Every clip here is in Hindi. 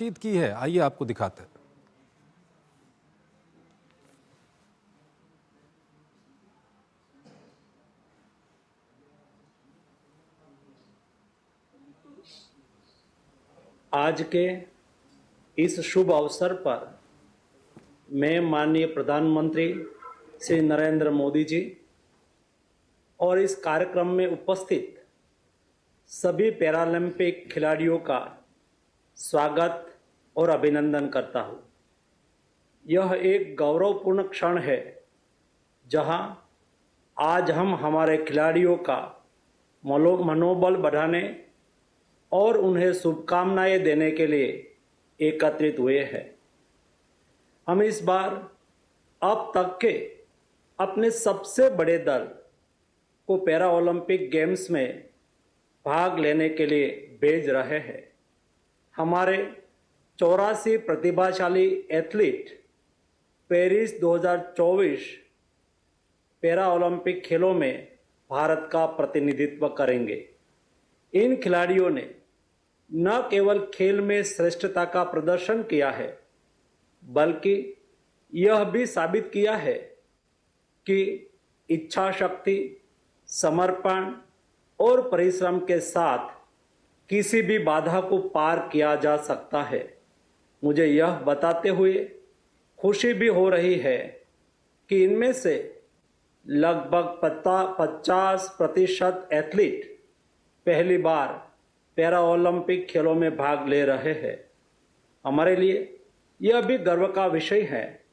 बातचीत की है, आइए आपको दिखाते हैं। आज के इस शुभ अवसर पर मैं माननीय प्रधानमंत्री श्री नरेंद्र मोदी जी और इस कार्यक्रम में उपस्थित सभी पैरालंपिक खिलाड़ियों का स्वागत और अभिनंदन करता हूं। यह एक गौरवपूर्ण क्षण है जहां आज हम हमारे खिलाड़ियों का मनोबल बढ़ाने और उन्हें शुभकामनाएं देने के लिए एकत्रित हुए हैं। हम इस बार अब तक के अपने सबसे बड़े दल को पैरा ओलंपिक गेम्स में भाग लेने के लिए भेज रहे हैं। हमारे 84 प्रतिभाशाली एथलीट पेरिस 2024 पैरा ओलंपिक खेलों में भारत का प्रतिनिधित्व करेंगे। इन खिलाड़ियों ने न केवल खेल में श्रेष्ठता का प्रदर्शन किया है, बल्कि यह भी साबित किया है कि इच्छा शक्ति, समर्पण और परिश्रम के साथ किसी भी बाधा को पार किया जा सकता है। मुझे यह बताते हुए खुशी भी हो रही है कि इनमें से लगभग 50% एथलीट पहली बार पैरा ओलंपिक खेलों में भाग ले रहे हैं। हमारे लिए यह भी गर्व का विषय है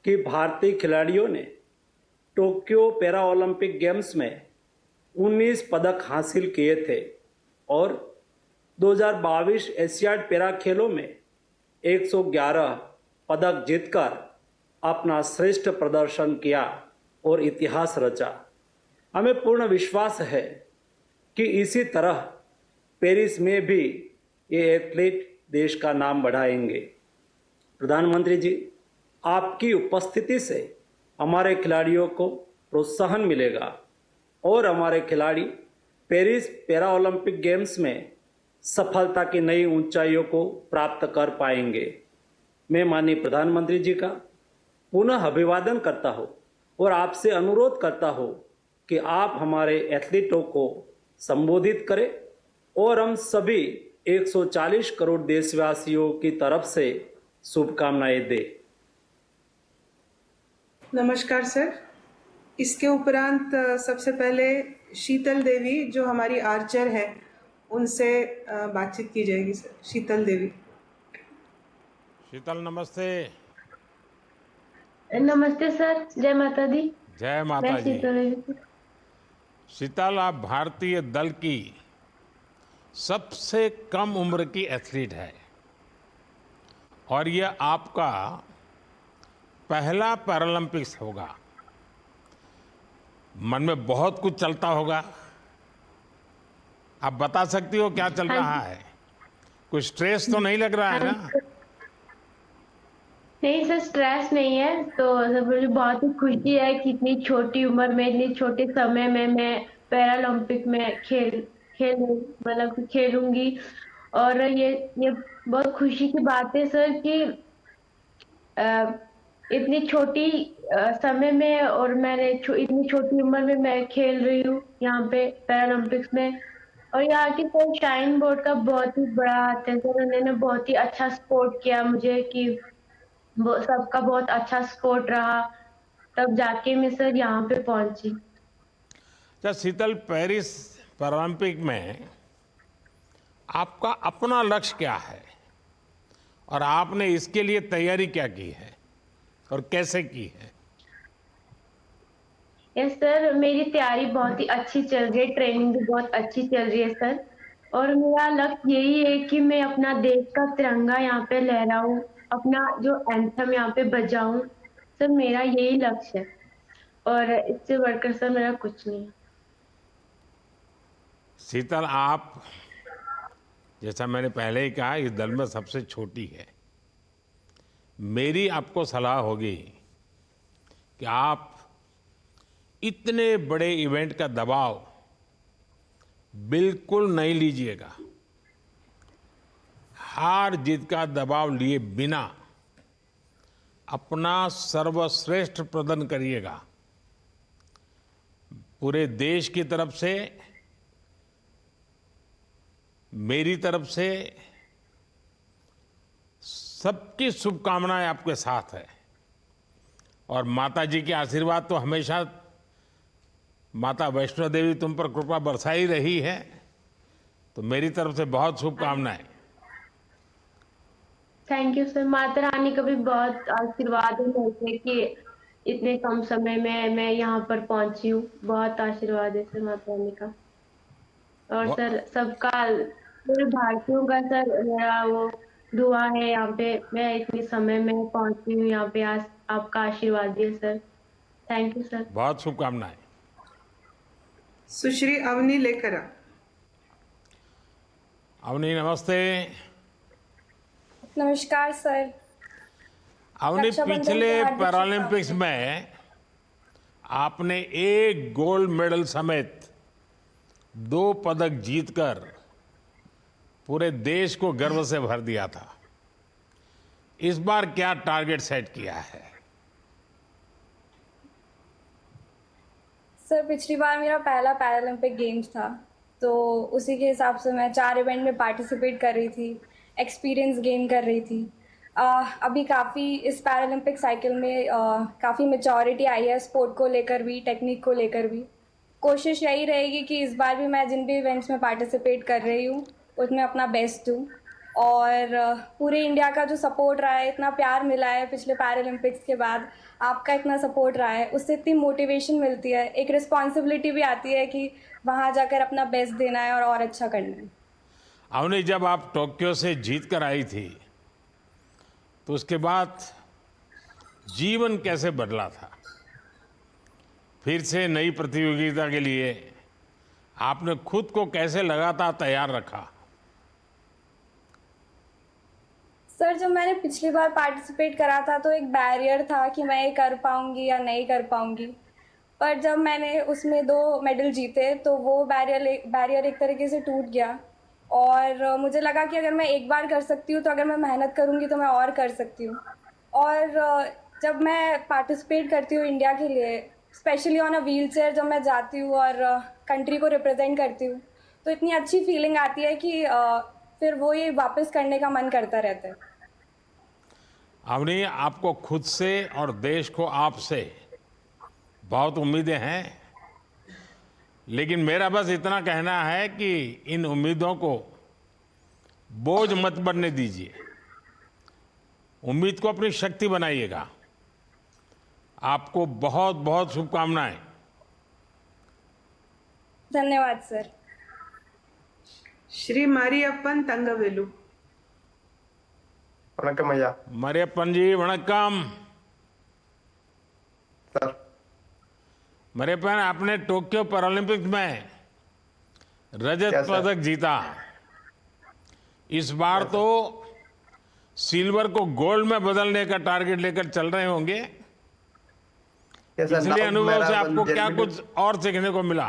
कि भारतीय खिलाड़ियों ने टोक्यो पैरा ओलंपिक गेम्स में 19 पदक हासिल किए थे और 2022 एशियाड पैरा खेलों में 111 पदक जीतकर अपना श्रेष्ठ प्रदर्शन किया और इतिहास रचा। हमें पूर्ण विश्वास है कि इसी तरह पेरिस में भी ये एथलीट देश का नाम बढ़ाएंगे। प्रधानमंत्री जी, आपकी उपस्थिति से हमारे खिलाड़ियों को प्रोत्साहन मिलेगा और हमारे खिलाड़ी पेरिस पैरा ओलंपिक गेम्स में सफलता की नई ऊंचाइयों को प्राप्त कर पाएंगे। मैं माननीय प्रधानमंत्री जी का पुनः अभिवादन करता हूँ और आपसे अनुरोध करता हूँ कि आप हमारे एथलीटों को संबोधित करें और हम सभी 140 करोड़ देशवासियों की तरफ से शुभकामनाएं दें। नमस्कार सर। इसके उपरांत सबसे पहले शीतल देवी जो हमारी आर्चर है उनसे बातचीत की जाएगी। सर, शीतल देवी। शीतल नमस्ते। नमस्ते सर, जय माता दी। जय माता मैं जी। शीतल देवी। शीतल, आप भारतीय दल की सबसे कम उम्र की एथलीट है और यह आपका पहला पैरालंपिक्स होगा। मन में बहुत कुछ चलता होगा, आप बता सकती हो क्या चल रहा है? कोई स्ट्रेस तो नहीं लग रहा है ना? नहीं सर, स्ट्रेस नहीं है। तो सर मुझे बहुत ही खुशी है कि इतनी छोटी उम्र में, इतनी छोटे समय में मैं पैरालंपिक में खेल मतलब कि खेलूंगी। और ये बहुत खुशी की बात है सर कि अ, इतनी छोटी समय में और मैंने इतनी छोटी उम्र में मैं खेल रही हूँ यहाँ पे पैरालंपिक्स में। और यहाँ की सर शाइन बोर्ड का बहुत ही बड़ा हाथ है सर। उन्होंने बहुत ही अच्छा सपोर्ट किया मुझे कि वो सबका बहुत अच्छा सपोर्ट रहा, तब जाके मैं सर यहाँ पे पहुंची। अच्छा शीतल, पेरिस पैरालंपिक में आपका अपना लक्ष्य क्या है और आपने इसके लिए तैयारी क्या की है और कैसे की है? यस सर, मेरी तैयारी बहुत ही अच्छी चल रही है, ट्रेनिंग भी बहुत अच्छी चल रही है सर। और मेरा लक्ष्य यही है कि मैं अपना देश का तिरंगा यहाँ पे लहराऊं, अपना जो एंथम यहाँ पे बजाऊं। सर मेरा यही लक्ष्य है और इससे बढ़कर सर मेरा कुछ नहीं है। शीतल, आप जैसा मैंने पहले ही कहा, इस दल में सबसे छोटी है। मेरी आपको सलाह होगी कि आप इतने बड़े इवेंट का दबाव बिल्कुल नहीं लीजिएगा। हार जीत का दबाव लिए बिना अपना सर्वश्रेष्ठ प्रदर्शन करिएगा। पूरे देश की तरफ से, मेरी तरफ से सबकी शुभकामनाएं आपके साथ है। और माता जी के आशीर्वाद तो हमेशा, माता वैष्णो देवी तुम पर कृपा बरसाई रही है, तो मेरी तरफ से बहुत शुभकामनाएं। Thank you sir. Mata Rani का भी बहुत आशीर्वाद है मेरे पे कि इतने कम समय में मैं यहाँ पर पहुंची हूँ। बहुत आशीर्वाद है सर माता रानी का। और सर सबका, पूरे भारतीयों का सर मेरा वो दुआ है यहाँ पे मैं इतने समय में पहुंची हूँ यहाँ पे। आज आपका आशीर्वाद है सर। Thank you sir. बहुत शुभकामनाएं। सुश्री अवनी लेकरा। अवनी नमस्ते। नमस्कार सर। अवनी, रक्षाबंधन पिछले की हार्दिक पैरालंपिक्स में आपने एक गोल्ड मेडल समेत 2 पदक जीतकर पूरे देश को गर्व से भर दिया था। इस बार क्या टारगेट सेट किया है? सर पिछली बार मेरा पहला पैरालंपिक गेम्स था, तो उसी के हिसाब से मैं 4 इवेंट में पार्टिसिपेट कर रही थी, एक्सपीरियंस गेन कर रही थी। अभी काफ़ी इस पैरालंपिक साइकिल में काफ़ी मैच्योरिटी आई है, स्पोर्ट को लेकर भी, टेक्निक को लेकर भी। कोशिश यही रहेगी कि इस बार भी मैं जिन भी इवेंट्स में पार्टिसिपेट कर रही हूँ उसमें अपना बेस्ट दूँ। और पूरे इंडिया का जो सपोर्ट रहा है, इतना प्यार मिला है पिछले पैरालंपिक्स के बाद, आपका इतना सपोर्ट रहा है, उससे इतनी मोटिवेशन मिलती है, एक रिस्पॉन्सिबिलिटी भी आती है कि वहाँ जाकर अपना बेस्ट देना है और अच्छा करना है। अवनी, जब आप टोक्यो से जीत कर आई थी तो उसके बाद जीवन कैसे बदला था? फिर से नई प्रतियोगिता के लिए आपने खुद को कैसे लगातार तैयार रखा? सर जब मैंने पिछली बार पार्टिसिपेट करा था तो एक बैरियर था कि मैं ये कर पाऊंगी या नहीं कर पाऊंगी, पर जब मैंने उसमें 2 मेडल जीते तो वो बैरियर एक तरीके से टूट गया। और मुझे लगा कि अगर मैं एक बार कर सकती हूँ तो अगर मैं मेहनत करूँगी तो मैं और कर सकती हूँ। और जब मैं पार्टिसिपेट करती हूँ इंडिया के लिए, specially on a wheel chair, जब मैं जाती हूँ और कंट्री को रिप्रेजेंट करती हूँ, तो इतनी अच्छी फीलिंग आती है कि फिर वो ये वापस करने का मन करता रहता है। अवनी, आपको खुद से और देश को आपसे बहुत उम्मीदें हैं, लेकिन मेरा बस इतना कहना है कि इन उम्मीदों को बोझ मत बनने दीजिए। उम्मीद को अपनी शक्ति बनाइएगा। आपको बहुत बहुत शुभकामनाएं। धन्यवाद सर। श्री मारियप्पन तंगवेलु। वणक्कम ஐயா। मरियप्पन जी वणक्कम। सर मरियप्पन, आपने टोक्यो पैरालंपिक्स में रजत Yes, sir. पदक जीता। इस बार तो सिल्वर को गोल्ड में बदलने का टारगेट लेकर चल रहे होंगे। Yes, sir. पिछले Now अनुभव मेरा से आपको क्या जर्मनी- कुछ और सीखने को मिला?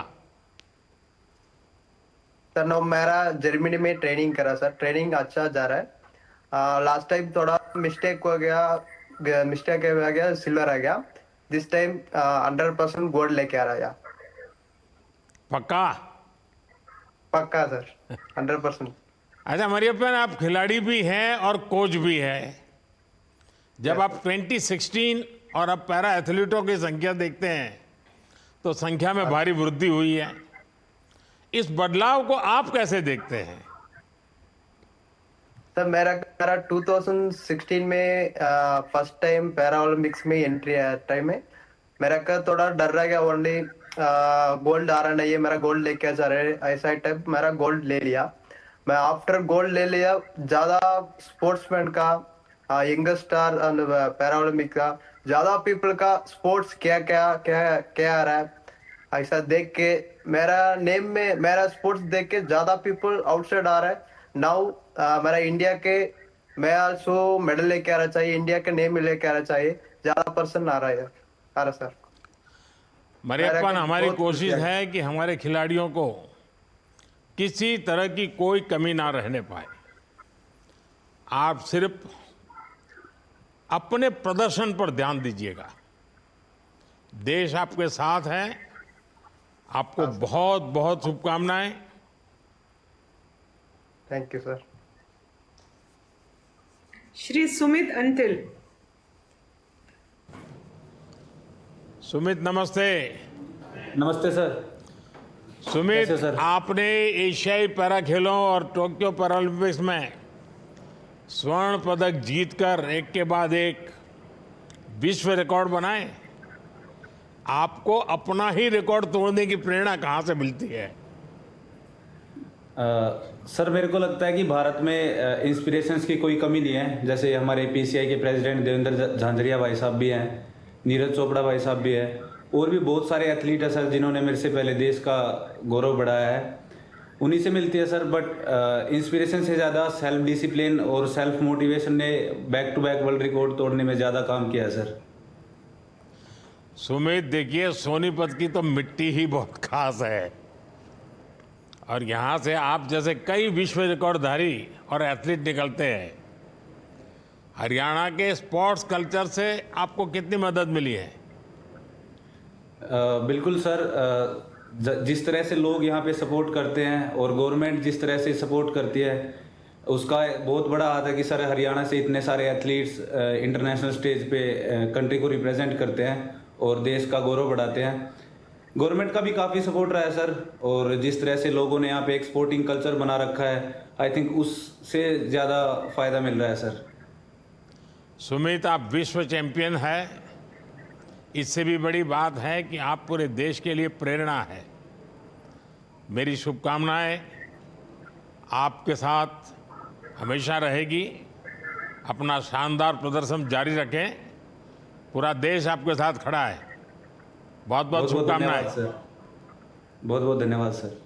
सर नो मेरा जर्मनी में ट्रेनिंग करा सर, ट्रेनिंग अच्छा जा रहा है। लास्ट टाइम थोड़ा मिस्टेक हो गया, सिल्वर आ गया। दिस टाइम 100% गोल्ड लेके आ रहा है। पक्का? पक्का सर, 100%। अच्छा मरियप्पन, आप खिलाड़ी भी हैं और कोच भी हैं। जब आप 2016 और अब पैरा एथलीटों की संख्या देखते हैं तो संख्या में भारी वृद्धि हुई है। इस बदलाव को आप कैसे देखते हैं? सर मेरा 2016 में फर्स्ट टाइम पैरा ओलंपिक्स में एंट्री आया टाइम में मेरा का थोड़ा डर रह गया। ओनली गोल्ड आ रहा नहीं है, मेरा गोल्ड लेके जा रहे ऐसा टाइप मेरा गोल्ड ले लिया। मैं आफ्टर गोल्ड ले लिया, ज्यादा स्पोर्ट्समैन का, यंगर स्टार पैरा ओलंपिक का, ज्यादा पीपल का स्पोर्ट्स क्या क्या क्या क्या आ रहा है ऐसा देख के मेरा नेम में मेरा स्पोर्ट्स देख के ज्यादा पीपल आउटसाइड आ रहा है। नाउ मेरा इंडिया के, मैं आल्सो मेडल लेके आ रहा चाहिए, इंडिया के नेम लेके आ रहा चाहिए, ज्यादा पर्सन आ रहा है सर। मरियप्पन, हमारी बहुत कोशिश खुशी है कि हमारे खिलाड़ियों को किसी तरह की कोई कमी ना रहने पाए। आप सिर्फ अपने प्रदर्शन पर ध्यान दीजिएगा। देश आपके साथ है। आपको बहुत बहुत शुभकामनाएं। Thank you sir. Shri Sumit until. Sumit नमस्ते। नमस्ते सर। सुमित, कैसे सर? आपने एशियाई पैरा खेलों और टोक्यो पैरालंपिक्स में स्वर्ण पदक जीतकर एक के बाद एक विश्व रिकॉर्ड बनाए। आपको अपना ही रिकॉर्ड तोड़ने की प्रेरणा कहाँ से मिलती है? सर मेरे को लगता है कि भारत में इंस्पिरेशंस की कोई कमी नहीं है। जैसे हमारे पीसीआई के प्रेसिडेंट देवेंद्र झांझरिया भाई साहब भी हैं, नीरज चोपड़ा भाई साहब भी हैं, और भी बहुत सारे एथलीट हैं सर जिन्होंने मेरे से पहले देश का गौरव बढ़ाया है। उन्हीं से मिलती है सर। बट इंस्पिरेशन से ज़्यादा सेल्फ डिसिप्लिन और सेल्फ मोटिवेशन ने back to back world record तोड़ने में ज़्यादा काम किया है सर। सुमित, देखिए, सोनीपत की तो मिट्टी ही बहुत खास है और यहाँ से आप जैसे कई विश्व रिकॉर्डधारी और एथलीट निकलते हैं। हरियाणा के स्पोर्ट्स कल्चर से आपको कितनी मदद मिली है? बिल्कुल सर। जिस तरह से लोग यहाँ पे सपोर्ट करते हैं और गवर्नमेंट जिस तरह से सपोर्ट करती है, उसका बहुत बड़ा हाथ है कि सर हरियाणा से इतने सारे एथलीट्स इंटरनेशनल स्टेज पे कंट्री को रिप्रेजेंट करते हैं और देश का गौरव बढ़ाते हैं। गवर्नमेंट का भी काफ़ी सपोर्ट रहा है सर, और जिस तरह से लोगों ने यहाँ पे एक स्पोर्टिंग कल्चर बना रखा है, आई थिंक उससे ज़्यादा फायदा मिल रहा है सर। सुमित, आप विश्व चैंपियन है। इससे भी बड़ी बात है कि आप पूरे देश के लिए प्रेरणा है। मेरी शुभकामनाएं आपके साथ हमेशा रहेगी। अपना शानदार प्रदर्शन जारी रखें। पूरा देश आपके साथ खड़ा है। बहुत बहुत शुभकामनाएं सर। बहुत बहुत धन्यवाद सर।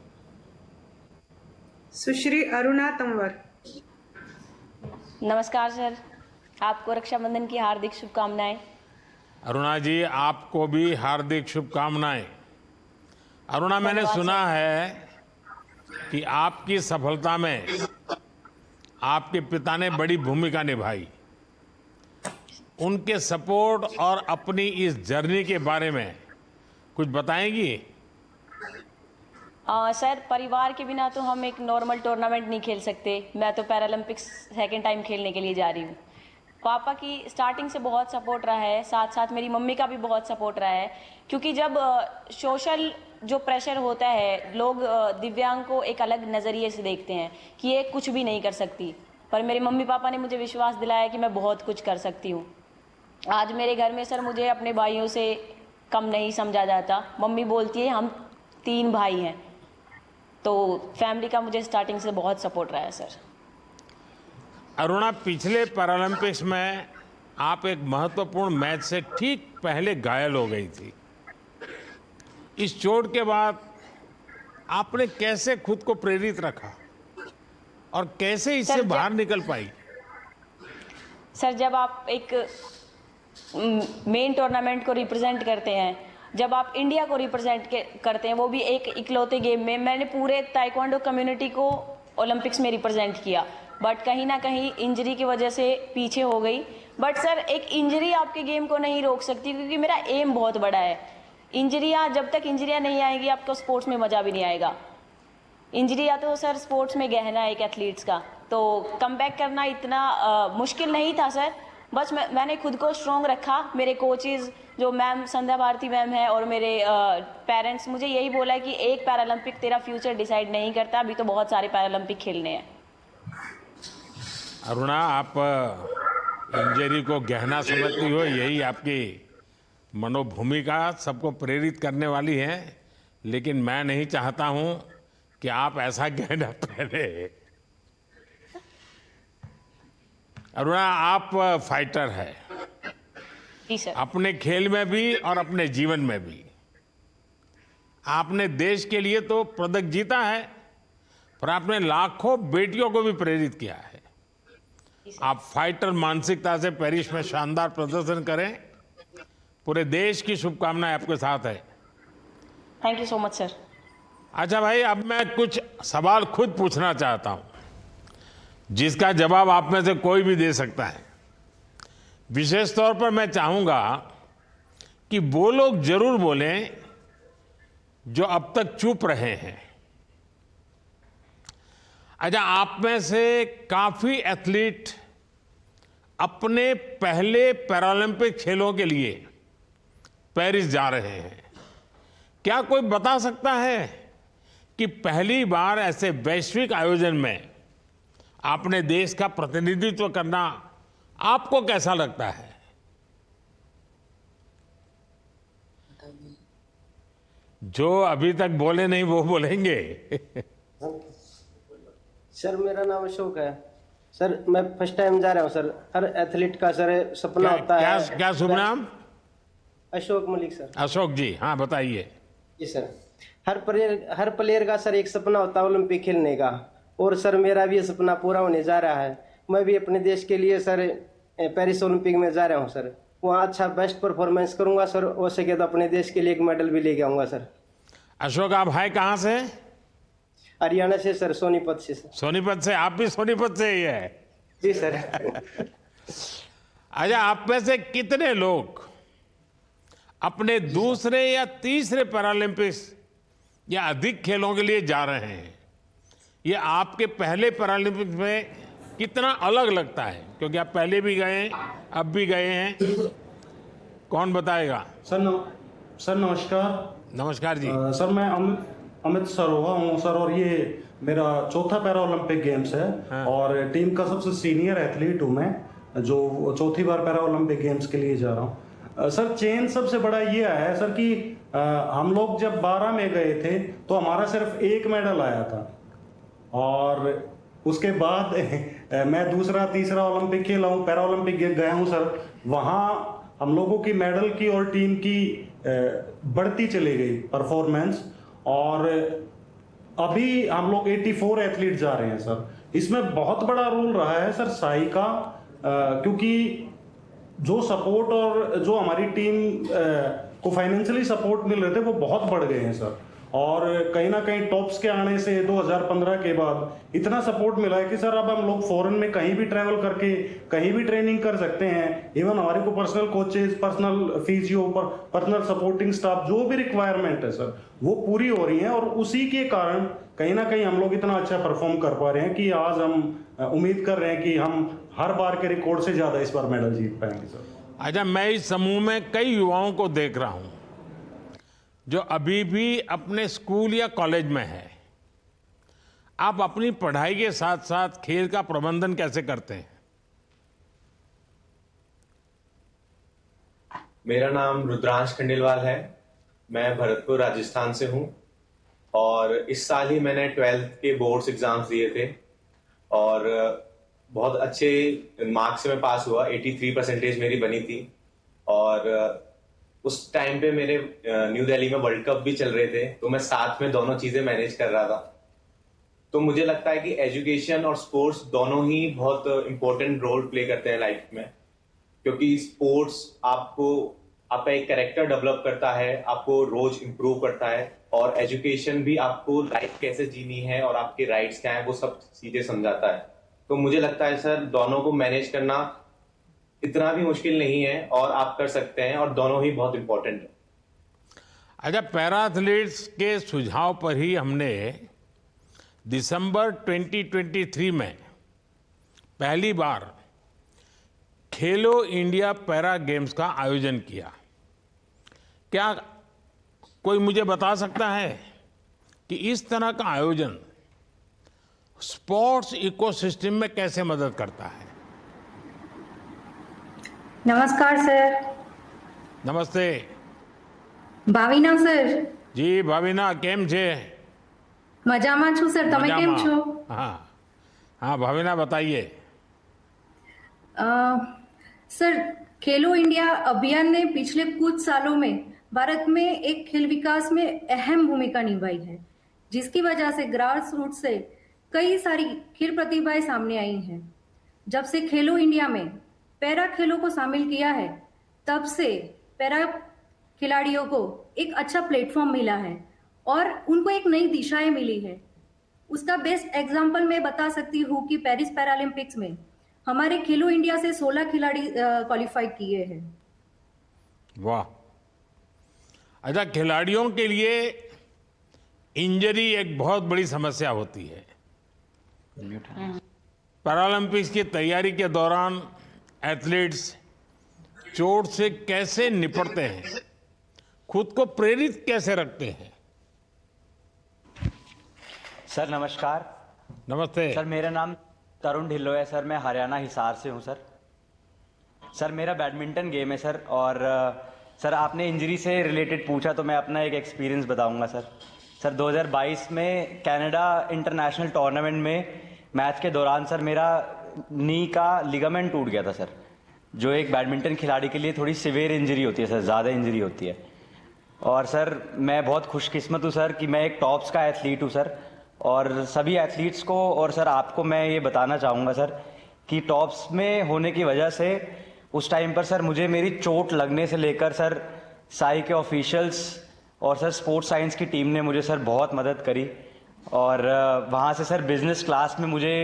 सुश्री अरुणा तंवर। नमस्कार सर, आपको रक्षाबंधन की हार्दिक शुभकामनाएं। अरुणा जी, आपको भी हार्दिक शुभकामनाएं। अरुणा, मैंने सुना है कि आपकी सफलता में आपके पिता ने बड़ी भूमिका निभाई। उनके सपोर्ट और अपनी इस जर्नी के बारे में कुछ बताएंगी? सर, परिवार के बिना तो हम एक नॉर्मल टूर्नामेंट नहीं खेल सकते। मैं तो पैरालंपिक्स सेकंड टाइम खेलने के लिए जा रही हूँ। पापा की स्टार्टिंग से बहुत सपोर्ट रहा है, साथ साथ मेरी मम्मी का भी बहुत सपोर्ट रहा है। क्योंकि जब सोशल जो प्रेशर होता है, लोग दिव्यांग को एक अलग नज़रिए से देखते हैं कि ये कुछ भी नहीं कर सकती, पर मेरे मम्मी पापा ने मुझे विश्वास दिलाया कि मैं बहुत कुछ कर सकती हूँ। आज मेरे घर में सर मुझे अपने भाइयों से कम नहीं समझा जाता। मम्मी बोलती है हम 3 भाई हैं, तो फैमिली का मुझे स्टार्टिंग से बहुत सपोर्ट रहा है सर। अरुणा, पिछले पैरालंपिक्स में आप एक महत्वपूर्ण मैच से ठीक पहले घायल हो गई थी। इस चोट के बाद आपने कैसे खुद को प्रेरित रखा और कैसे इससे बाहर निकल पाई? सर, जब आप एक मेन टूर्नामेंट को रिप्रेजेंट करते हैं, जब आप इंडिया को रिप्रेजेंट करते हैं, वो भी एक इकलौते गेम में, मैंने पूरे ताइक्वांडो कम्युनिटी को ओलंपिक्स में रिप्रेजेंट किया, बट कहीं ना कहीं इंजरी की वजह से पीछे हो गई। बट सर, एक इंजरी आपके गेम को नहीं रोक सकती, क्योंकि मेरा एम बहुत बड़ा है। जब तक इंजरियाँ नहीं आएगी, आपको स्पोर्ट्स में मज़ा भी नहीं आएगा। इंजरियाँ तो सर स्पोर्ट्स में गहना है एक एथलीट्स का, तो कमबैक करना इतना मुश्किल नहीं था सर। बस मैंने खुद को स्ट्रॉन्ग रखा। मेरे कोचेज़ जो मैम संध्या भारती मैम है और मेरे पेरेंट्स, मुझे यही बोला है कि एक पैरालंपिक तेरा फ्यूचर डिसाइड नहीं करता, अभी तो बहुत सारे पैरालंपिक खेलने हैं। अरुणा, आप इंजरी को गहना समझती हो, यही आपकी मनोभूमिका सबको प्रेरित करने वाली है। लेकिन मैं नहीं चाहता हूं कि आप ऐसा गहना पहने। अरुणा, आप फाइटर है, जी सर। अपने खेल में भी और अपने जीवन में भी। आपने देश के लिए तो पदक जीता है, पर आपने लाखों बेटियों को भी प्रेरित किया है। आप फाइटर मानसिकता से पेरिस में शानदार प्रदर्शन करें। पूरे देश की शुभकामनाएं आपके साथ है। Thank you so much sir. अच्छा भाई, अब मैं कुछ सवाल खुद पूछना चाहता हूं। जिसका जवाब आप में से कोई भी दे सकता है। विशेष तौर पर मैं चाहूंगा कि वो लोग जरूर बोलें जो अब तक चुप रहे हैं। अच्छा, आप में से काफी एथलीट अपने पहले पैरालंपिक खेलों के लिए पेरिस जा रहे हैं। क्या कोई बता सकता है कि पहली बार ऐसे वैश्विक आयोजन में आपने देश का प्रतिनिधित्व करना आपको कैसा लगता है? जो अभी तक बोले नहीं वो बोलेंगे। सर मेरा नाम अशोक है। सर मैं फर्स्ट टाइम जा रहा हूँ सर। हर एथलीट का सर सपना होता है। क्या शुभ नाम? अशोक मलिक सर। अशोक जी, हाँ बताइए। जी सर, हर प्लेयर का सर एक सपना होता है ओलंपिक खेलने का, और सर मेरा भी ये सपना पूरा होने जा रहा है। मैं भी अपने देश के लिए सर पेरिस ओलंपिक में जा रहा हूँ सर। वहाँ अच्छा बेस्ट परफॉर्मेंस करूंगा सर, हो सके तो अपने देश के लिए एक मेडल भी लेके आऊंगा सर। अशोक, आप हैं कहाँ से? हरियाणा से सर, सोनीपत से सर। सोनीपत से? आप भी सोनीपत से ही है? जी सर। अच्छा, आप में से कितने लोग अपने दूसरे या तीसरे पैरालंपिक्स या अधिक खेलों के लिए जा रहे हैं? ये आपके पहले पैरालंपिक्स में कितना अलग लगता है? क्योंकि आप पहले भी गए हैं, अब भी गए हैं। कौन बताएगा? सर नमस्कार। नमस्कार जी। सर मैं अमित सरोवा हूँ सर, और ये मेरा चौथा पैरा ओलंपिक गेम्स है। हाँ। और टीम का सबसे सीनियर एथलीट हूँ मैं, जो चौथी बार पैरा ओलंपिक गेम्स के लिए जा रहा हूँ। सर चेंज सबसे बड़ा ये आया है सर कि हम लोग जब 12 में गए थे तो हमारा सिर्फ एक मेडल आया था, और उसके बाद मैं दूसरा तीसरा ओलंपिक खेला हूँ, पैरा ओलंपिक गया हूँ सर। वहाँ हम लोगों की मेडल की और टीम की बढ़ती चली गई परफॉर्मेंस, और अभी हम लोग 84 एथलीट जा रहे हैं सर। इसमें बहुत बड़ा रोल रहा है सर साई का, क्योंकि जो सपोर्ट और जो हमारी टीम को फाइनेंशियली सपोर्ट मिल रहे थे वो बहुत बढ़ गए हैं सर। और कहीं ना कहीं टॉप्स के आने से 2015 के बाद इतना सपोर्ट मिला है कि सर अब हम लोग फॉरेन में कहीं भी ट्रैवल करके कहीं भी ट्रेनिंग कर सकते हैं। इवन हमारे को personal coaches, personal physio, personal supporting staff, जो भी रिक्वायरमेंट है सर वो पूरी हो रही है, और उसी के कारण कहीं ना कहीं हम लोग इतना अच्छा परफॉर्म कर पा रहे हैं कि आज हम उम्मीद कर रहे हैं कि हम हर बार के रिकॉर्ड से ज्यादा इस बार मेडल जीत पाएंगे सर। अच्छा, मैं इस समूह में कई युवाओं को देख रहा हूं जो अभी भी अपने स्कूल या कॉलेज में है। आप अपनी पढ़ाई के साथ साथ खेल का प्रबंधन कैसे करते हैं? मेरा नाम रुद्रांश खंडेलवाल है। मैं भरतपुर राजस्थान से हूं, और इस साल ही मैंने 12th के बोर्ड्स एग्जाम्स दिए थे, और बहुत अच्छे मार्क्स से मैं पास हुआ। 83% मेरी बनी थी, और उस टाइम पे मेरे न्यू दिल्ली में वर्ल्ड कप भी चल रहे थे, तो मैं साथ में दोनों चीजें मैनेज कर रहा था। तो मुझे लगता है कि एजुकेशन और स्पोर्ट्स दोनों ही बहुत इंपॉर्टेंट रोल प्ले करते हैं लाइफ में, क्योंकि स्पोर्ट्स आपका एक कैरेक्टर डेवलप करता है, आपको रोज इम्प्रूव करता है, और एजुकेशन भी आपको लाइफ कैसे जीनी है और आपके राइट्स क्या हैं वो सब चीजें समझाता है। तो मुझे लगता है सर दोनों को मैनेज करना इतना भी मुश्किल नहीं है, और आप कर सकते हैं, और दोनों ही बहुत इंपॉर्टेंट है। अच्छा, पैरा एथलीट्स के सुझाव पर ही हमने दिसंबर 2023 में पहली बार खेलो इंडिया पैरा गेम्स का आयोजन किया। क्या कोई मुझे बता सकता है कि इस तरह का आयोजन स्पोर्ट्स इकोसिस्टम में कैसे मदद करता है? नमस्कार सर। नमस्ते। भाविना सर। जी भाविना, केम छे? मजाમાં છું સર, તમે કેમ છો? हाँ भाविना बताइए। सर, खेलो इंडिया अभियान ने पिछले कुछ सालों में भारत में एक खेल विकास में अहम भूमिका निभाई है, जिसकी वजह से ग्रास रूट से कई सारी खेल प्रतिभाएं सामने आई हैं। जब से खेलो इंडिया में पैरा खेलों को शामिल किया है, तब से पैरा खिलाड़ियों को एक अच्छा प्लेटफॉर्म मिला है और उनको एक नई दिशाएं मिली है। उसका बेस्ट एग्जाम्पल मैं बता सकती हूँ कि पेरिस पैरालंपिक्स में हमारे खेलो इंडिया से 16 खिलाड़ी क्वालिफाई किए हैं। वाह। अच्छा, खिलाड़ियों के लिए इंजरी एक बहुत बड़ी समस्या होती है। पैरालंपिक्स की तैयारी के दौरान एथलीट्स चोट से कैसे निपटते हैं, खुद को प्रेरित कैसे रखते हैं? सर नमस्कार। नमस्ते सर, मेरा नाम तरुण ढिल्लो है सर, मैं हरियाणा हिसार से हूँ सर। सर मेरा बैडमिंटन गेम है सर, और सर आपने इंजरी से रिलेटेड पूछा तो मैं अपना एक एक्सपीरियंस बताऊंगा सर। सर 2022 में कनाडा इंटरनेशनल टूर्नामेंट में मैच के दौरान सर मेरा नी का लिगामेंट टूट गया था सर, जो एक बैडमिंटन खिलाड़ी के लिए थोड़ी सिवियर इंजरी होती है सर, ज़्यादा इंजरी होती है। और सर मैं बहुत खुशकिस्मत हूँ सर कि मैं एक टॉप्स का एथलीट हूँ सर, और सभी एथलीट्स को और सर आपको मैं ये बताना चाहूँगा सर कि टॉप्स में होने की वजह से उस टाइम पर सर मुझे मेरी चोट लगने से लेकर सर साई के ऑफिशियल्स और सर स्पोर्ट्स साइंस की टीम ने मुझे सर बहुत मदद करी, और वहाँ से सर बिजनेस क्लास में मुझे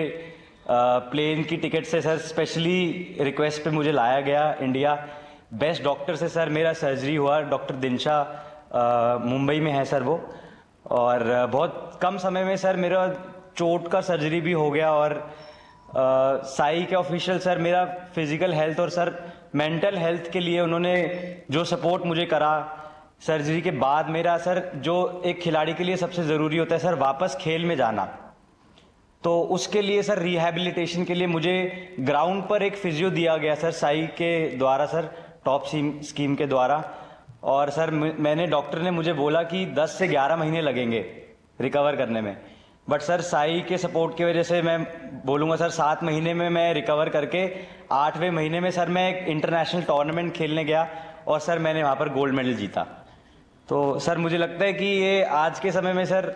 प्लेन की टिकट से सर स्पेशली रिक्वेस्ट पे मुझे लाया गया इंडिया। बेस्ट डॉक्टर से सर मेरा सर्जरी हुआ, डॉक्टर दिनशा मुंबई में है सर वो, और बहुत कम समय में सर मेरा चोट का सर्जरी भी हो गया। और साई के ऑफिशियल सर मेरा फिजिकल हेल्थ और सर मेंटल हेल्थ के लिए उन्होंने जो सपोर्ट मुझे करा सर्जरी के बाद, मेरा सर जो एक खिलाड़ी के लिए सबसे ज़रूरी होता है सर वापस खेल में जाना, तो उसके लिए सर रिहैबिलिटेशन के लिए मुझे ग्राउंड पर एक फिजियो दिया गया सर साई के द्वारा सर, टॉप स्कीम के द्वारा। और सर मैंने डॉक्टर ने मुझे बोला कि 10 से 11 महीने लगेंगे रिकवर करने में, बट सर साई के सपोर्ट की वजह से मैं बोलूँगा सर 7 महीने में मैं रिकवर करके 8वें महीने में सर मैं एक इंटरनेशनल टूर्नामेंट खेलने गया, और सर मैंने वहाँ पर गोल्ड मेडल जीता। तो सर मुझे लगता है कि ये आज के समय में सर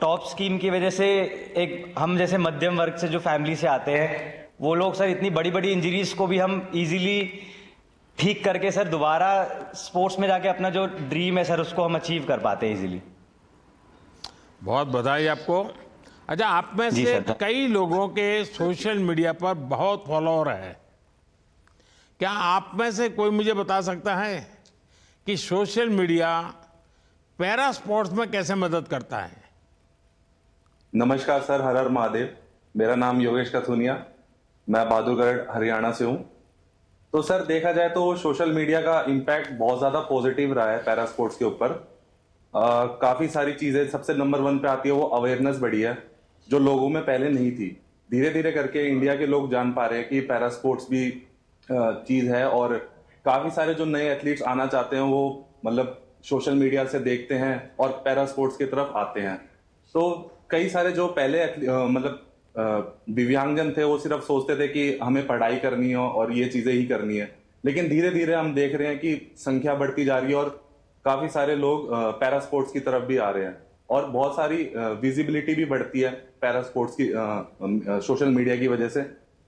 टॉप स्कीम की वजह से एक हम जैसे मध्यम वर्ग से जो फैमिली से आते हैं वो लोग सर इतनी बड़ी बड़ी इंजरीज को भी हम इजीली ठीक करके सर दोबारा स्पोर्ट्स में जाके अपना जो ड्रीम है सर उसको हम अचीव कर पाते हैं इजीली। बहुत बधाई आपको। अच्छा, आप में से कई लोगों के सोशल मीडिया पर बहुत फॉलोअर है, क्या आप में से कोई मुझे बता सकता है कि सोशल मीडिया पैरा स्पोर्ट्स में कैसे मदद करता है? नमस्कार सर, हर हर महादेव। मेरा नाम योगेश कथुनिया, मैं बहादुरगढ़ हरियाणा से हूं। तो सर देखा जाए तो सोशल मीडिया का इम्पैक्ट बहुत ज़्यादा पॉजिटिव रहा है पैरा स्पोर्ट्स के ऊपर। काफ़ी सारी चीज़ें, सबसे नंबर 1 पे आती है वो अवेयरनेस बढ़ी है जो लोगों में पहले नहीं थी। धीरे धीरे करके इंडिया के लोग जान पा रहे हैं कि पैरा स्पोर्ट्स भी चीज़ है, और काफ़ी सारे जो नए एथलीट्स आना चाहते हैं वो मतलब सोशल मीडिया से देखते हैं और पैरा स्पोर्ट्स की तरफ आते हैं। तो कई सारे जो पहले दिव्यांगजन थे वो सिर्फ सोचते थे कि हमें पढ़ाई करनी हो और ये चीजें ही करनी है, लेकिन धीरे धीरे हम देख रहे हैं कि संख्या बढ़ती जा रही है और काफी सारे लोग पैरा स्पोर्ट्स की तरफ भी आ रहे हैं, और बहुत सारी विजिबिलिटी भी बढ़ती है पैरा स्पोर्ट्स की सोशल मीडिया की वजह से,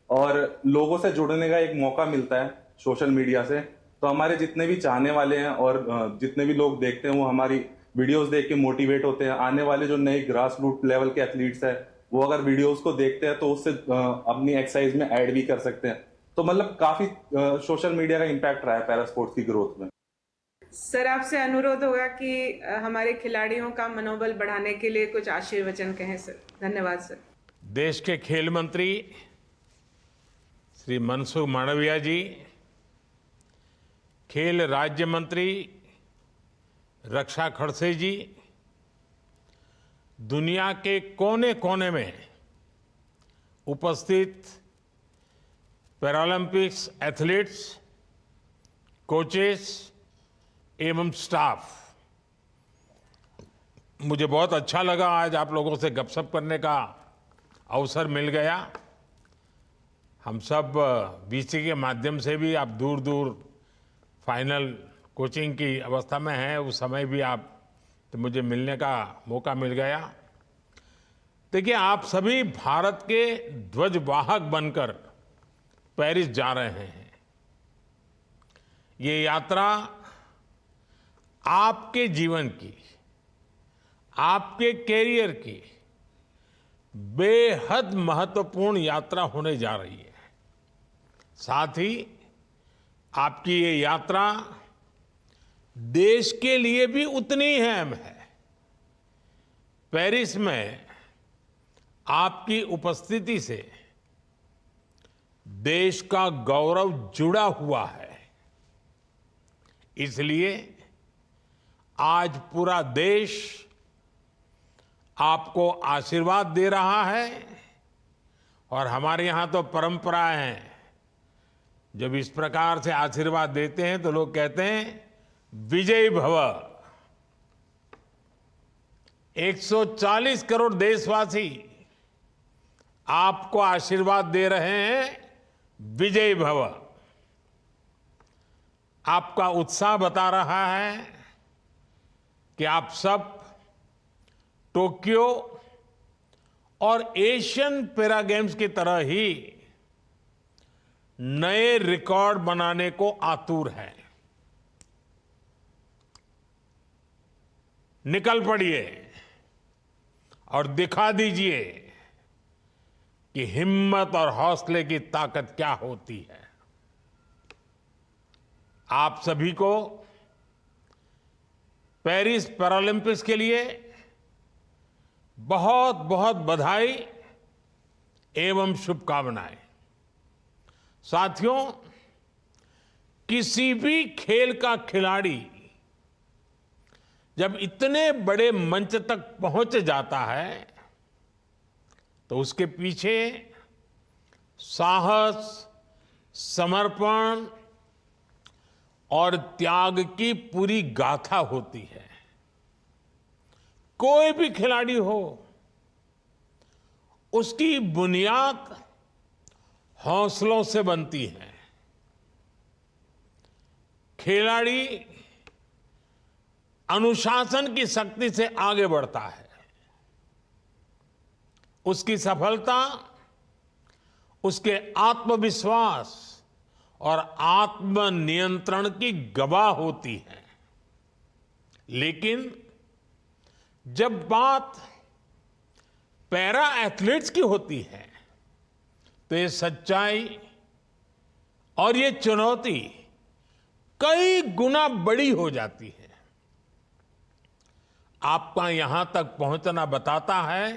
और लोगों से जुड़ने का एक मौका मिलता है सोशल मीडिया से। तो हमारे जितने भी चाहने वाले हैं और जितने भी लोग देखते हैं वो हमारी वीडियोस देख के मोटिवेट होते हैं। आने वाले जो नए ग्रास रूट लेवल के एथलीट्स हैं वो अगर वीडियोस को देखते हैं तो उससे अपनी एक्सरसाइज में ऐड भी कर सकते हैं। तो मतलब काफी सोशल मीडिया का इम्पैक्ट रहा है पैरा स्पोर्ट्स की ग्रोथ में। सर आपसे अनुरोध होगा कि हमारे खिलाड़ियों का मनोबल बढ़ाने के लिए कुछ आशीर्वचन कहें सर। धन्यवाद सर। देश के खेल मंत्री श्री मनसुख मांडविया जी, खेल राज्य मंत्री रक्षा खड़से जी, दुनिया के कोने कोने में उपस्थित पैरालंपिक्स एथलीट्स, कोचेस एवं स्टाफ, मुझे बहुत अच्छा लगा आज आप लोगों से गपशप करने का अवसर मिल गया। हम सब बीसी के माध्यम से भी आप दूर दूर फाइनल कोचिंग की अवस्था में हैं, उस समय भी आप तो मुझे मिलने का मौका मिल गया। देखिए, आप सभी भारत के ध्वजवाहक बनकर पेरिस जा रहे हैं। ये यात्रा आपके जीवन की, आपके कैरियर की बेहद महत्वपूर्ण यात्रा होने जा रही है। साथ ही आपकी ये यात्रा देश के लिए भी उतनी ही अहम है। पेरिस में आपकी उपस्थिति से देश का गौरव जुड़ा हुआ है। इसलिए आज पूरा देश आपको आशीर्वाद दे रहा है और हमारे यहां तो परंपरा है, जब इस प्रकार से आशीर्वाद देते हैं तो लोग कहते हैं विजयी भव। 140 करोड़ देशवासी आपको आशीर्वाद दे रहे हैं विजयी भव। आपका उत्साह बता रहा है कि आप सब टोक्यो और एशियन पैरा गेम्स की तरह ही नए रिकॉर्ड बनाने को आतुर हैं। निकल पड़िए और दिखा दीजिए कि हिम्मत और हौसले की ताकत क्या होती है। आप सभी को पेरिस पैरालंपिक्स के लिए बहुत बहुत बधाई एवं शुभकामनाएं। साथियों, किसी भी खेल का खिलाड़ी जब इतने बड़े मंच तक पहुंच जाता है तो उसके पीछे साहस, समर्पण और त्याग की पूरी गाथा होती है। कोई भी खिलाड़ी हो, उसकी बुनियाद हौसलों से बनती है। खिलाड़ी अनुशासन की शक्ति से आगे बढ़ता है। उसकी सफलता उसके आत्मविश्वास और आत्मनियंत्रण की गवाह होती है। लेकिन जब बात पैरा एथलीट्स की होती है तो ये सच्चाई और ये चुनौती कई गुना बड़ी हो जाती है। आपका यहां तक पहुंचना बताता है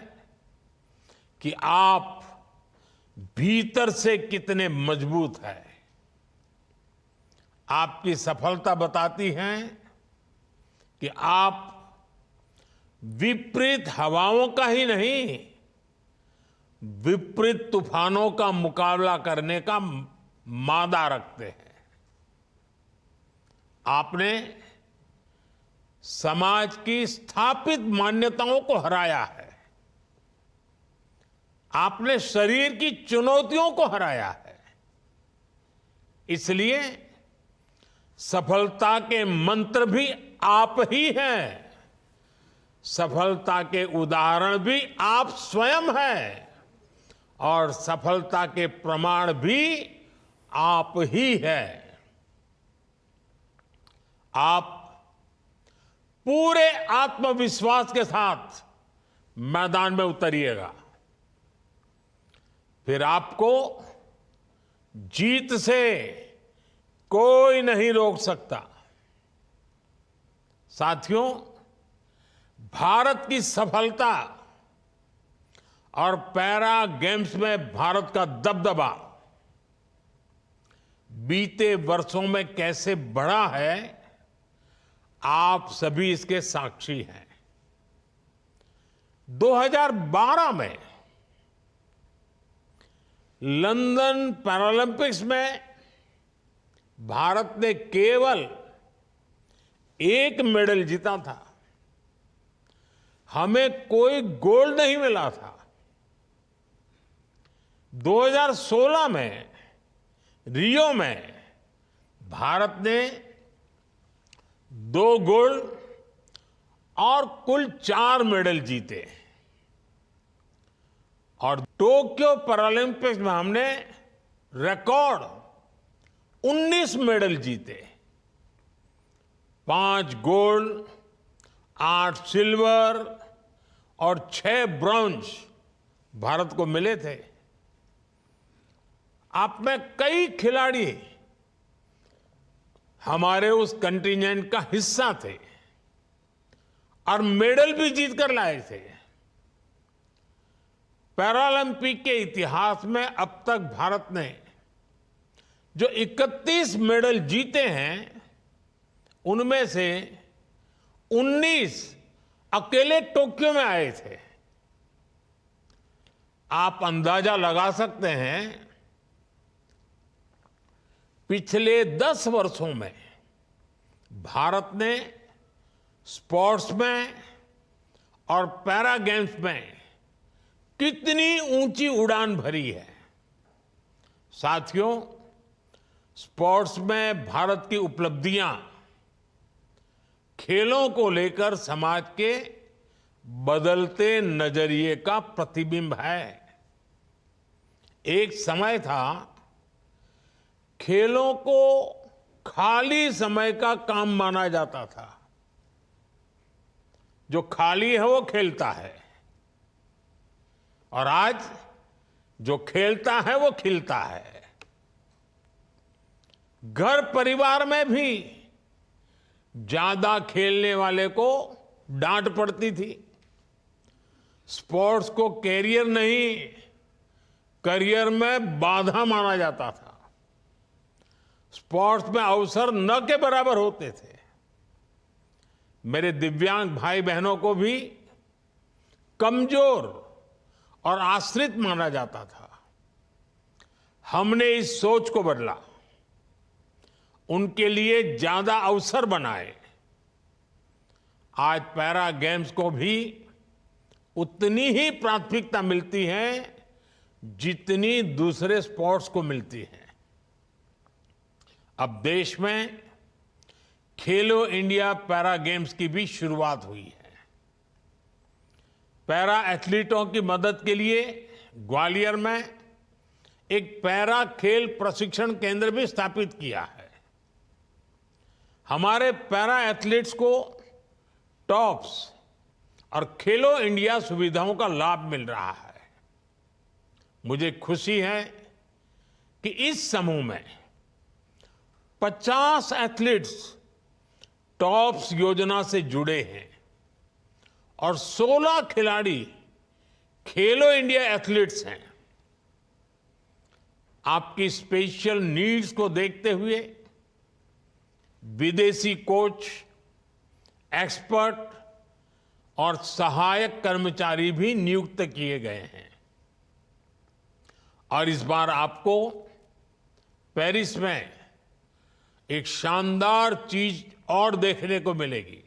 कि आप भीतर से कितने मजबूत हैं। आपकी सफलता बताती है कि आप विपरीत हवाओं का ही नहीं, विपरीत तूफानों का मुकाबला करने का मादा रखते हैं। आपने समाज की स्थापित मान्यताओं को हराया है। आपने शरीर की चुनौतियों को हराया है। इसलिए सफलता के मंत्र भी आप ही हैं। सफलता के उदाहरण भी आप स्वयं हैं और सफलता के प्रमाण भी आप ही हैं। आप पूरे आत्मविश्वास के साथ मैदान में उतरिएगा, फिर आपको जीत से कोई नहीं रोक सकता। साथियों, भारत की सफलता और पैरा गेम्स में भारत का दबदबा बीते वर्षों में कैसे बढ़ा है, आप सभी इसके साक्षी हैं। 2012 में लंदन पैरालंपिक्स में भारत ने केवल एक मेडल जीता था। हमें कोई गोल्ड नहीं मिला था। 2016 में रियो में भारत ने 2 गोल्ड और कुल 4 मेडल जीते और टोक्यो पैरालंपिक्स में हमने रिकॉर्ड 19 मेडल जीते। 5 गोल्ड, 8 सिल्वर और 6 ब्रॉन्ज भारत को मिले थे, आप में कई खिलाड़ी हमारे उस कंटिजेंट का हिस्सा थे और मेडल भी जीत कर लाए थे। पैरालंपिक के इतिहास में अब तक भारत ने जो 31 मेडल जीते हैं, उनमें से 19 अकेले टोक्यो में आए थे। आप अंदाजा लगा सकते हैं पिछले 10 वर्षों में भारत ने स्पोर्ट्स में और पैरा गेम्स में कितनी ऊंची उड़ान भरी है। साथियों, स्पोर्ट्स में भारत की उपलब्धियां खेलों को लेकर समाज के बदलते नजरिए का प्रतिबिंब है। एक समय था खेलों को खाली समय का काम माना जाता था। जो खाली है वो खेलता है, और आज जो खेलता है वो खिलता है। घर परिवार में भी ज्यादा खेलने वाले को डांट पड़ती थी। स्पोर्ट्स को कैरियर नहीं, करियर में बाधा माना जाता था। स्पोर्ट्स में अवसर न के बराबर होते थे। मेरे दिव्यांग भाई बहनों को भी कमजोर और आश्रित माना जाता था। हमने इस सोच को बदला, उनके लिए ज्यादा अवसर बनाए। आज पैरा गेम्स को भी उतनी ही प्राथमिकता मिलती है जितनी दूसरे स्पोर्ट्स को मिलती है। अब देश में खेलो इंडिया पैरा गेम्स की भी शुरुआत हुई है। पैरा एथलीटों की मदद के लिए ग्वालियर में एक पैरा खेल प्रशिक्षण केंद्र भी स्थापित किया है। हमारे पैरा एथलीट्स को टॉप्स और खेलो इंडिया सुविधाओं का लाभ मिल रहा है। मुझे खुशी है कि इस समूह में 50 एथलीट्स टॉप्स योजना से जुड़े हैं और 16 खिलाड़ी खेलो इंडिया एथलीट्स हैं। आपकी स्पेशल नीड्स को देखते हुए विदेशी कोच, एक्सपर्ट और सहायक कर्मचारी भी नियुक्त किए गए हैं। और इस बार आपको पेरिस में एक शानदार चीज और देखने को मिलेगी।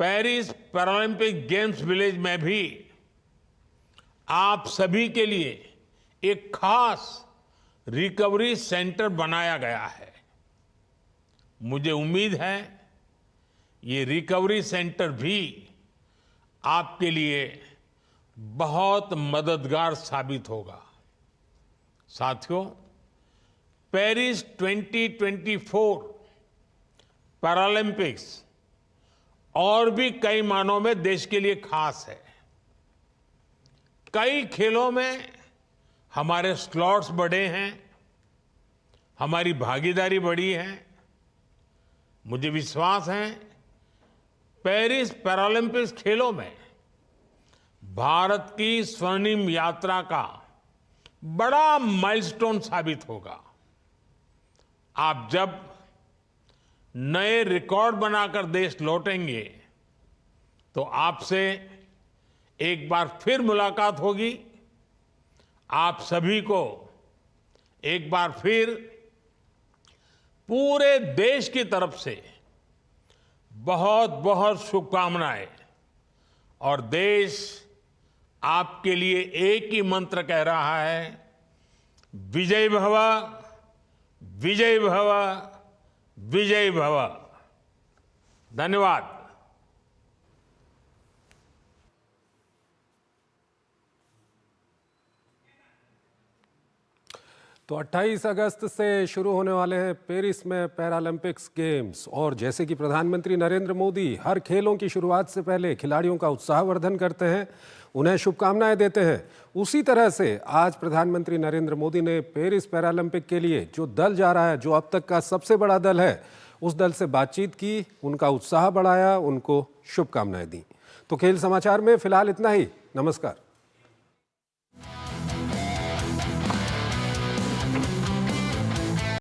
पेरिस पैरालंपिक गेम्स विलेज में भी आप सभी के लिए एक खास रिकवरी सेंटर बनाया गया है। मुझे उम्मीद है ये रिकवरी सेंटर भी आपके लिए बहुत मददगार साबित होगा। साथियों, पेरिस 2024 पैरालंपिक्स और भी कई मानों में देश के लिए खास है। कई खेलों में हमारे स्लॉट्स बढ़े हैं, हमारी भागीदारी बढ़ी है। मुझे विश्वास है पेरिस पैरालंपिक्स खेलों में भारत की स्वर्णिम यात्रा का बड़ा माइलस्टोन साबित होगा। आप जब नए रिकॉर्ड बनाकर देश लौटेंगे तो आपसे एक बार फिर मुलाकात होगी। आप सभी को एक बार फिर पूरे देश की तरफ से बहुत बहुत शुभकामनाएं। और देश आपके लिए एक ही मंत्र कह रहा है, विजय भव, विजय भव, विजय भव। धन्यवाद। तो 28 अगस्त से शुरू होने वाले हैं पेरिस में पैरालंपिक्स गेम्स और जैसे कि प्रधानमंत्री नरेंद्र मोदी हर खेलों की शुरुआत से पहले खिलाड़ियों का उत्साहवर्धन करते हैं, उन्हें शुभकामनाएं देते हैं, उसी तरह से आज प्रधानमंत्री नरेंद्र मोदी ने पेरिस पैरालंपिक के लिए जो दल जा रहा है, जो अब तक का सबसे बड़ा दल है, उस दल से बातचीत की, उनका उत्साह बढ़ाया, उनको शुभकामनाएं दी। तो खेल समाचार में फिलहाल इतना ही। नमस्कार।